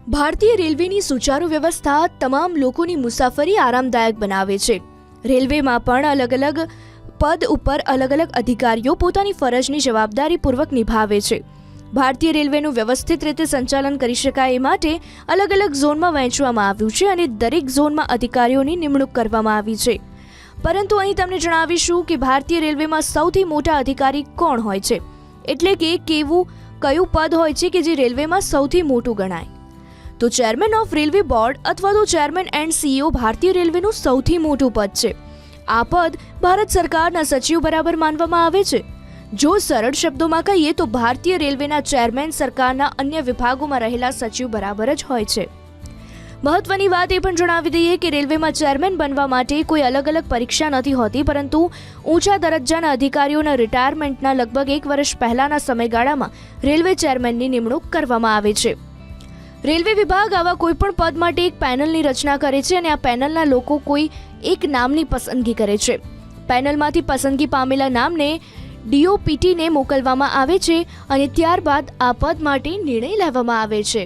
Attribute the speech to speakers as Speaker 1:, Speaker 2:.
Speaker 1: ભારતીય રેલવેની સુચારુ વ્યવસ્થા તમામ લોકોની મુસાફરી આરામદાયક બનાવે છે. રેલવેમાં પણ અલગ અલગ પદ ઉપર અલગ અલગ અધિકારીઓ પોતાની ફરજની જવાબદારીપૂર્વક નિભાવે છે. ભારતીય રેલવેનું વ્યવસ્થિત રીતે સંચાલન કરી શકાય એ માટે અલગ અલગ ઝોનમાં વહેંચવામાં આવ્યું છે અને દરેક ઝોનમાં અધિકારીઓની નિમણૂક કરવામાં આવી છે. પરંતુ અહીં તમને જણાવીશું કે ભારતીય રેલવેમાં સૌથી મોટા અધિકારી કોણ હોય છે, એટલે કે કયું પદ હોય છે કે જે રેલવેમાં સૌથી મોટું ગણાય. તો ચેરમેન ઓફ રેલવે બોર્ડ અથવા તો ચેરમેન એન્ડ સીઈઓ ભારતીય રેલવેનું સૌથી મોટું પદ છે. આ પદ ભારત સરકારના સચિવ બરાબર માનવામાં આવે છે. જો સરળ શબ્દોમાં કહીએ તો ભારતીય રેલવેના ચેરમેન સરકારના અન્ય વિભાગોમાં રહેલા સચિવ બરાબર જ હોય છે. મહત્વની વાત એ પણ જણાવી દઈએ કે રેલવેમાં ચેરમેન બનવા માટે કોઈ અલગ અલગ પરીક્ષા નથી હોતી, પરંતુ ઊંચા દરજ્જાના અધિકારીઓના રિટાયરમેન્ટના લગભગ 1 વર્ષ પહેલાના સમયગાળામાં રેલવે ચેરમેનની નિમણૂક કરવામાં આવે છે. રેલવે વિભાગ આવા કોઈ પણ પદ માટે એક પેનલની રચના કરે છે અને આ પેનલના લોકો કોઈ એક નામની પસંદગી કરે છે. પેનલમાંથી પસંદગી પામેલા નામને DOPTને મોકલવામાં આવે છે અને ત્યારબાદ આ પદ માટે નિર્ણય લેવામાં આવે છે.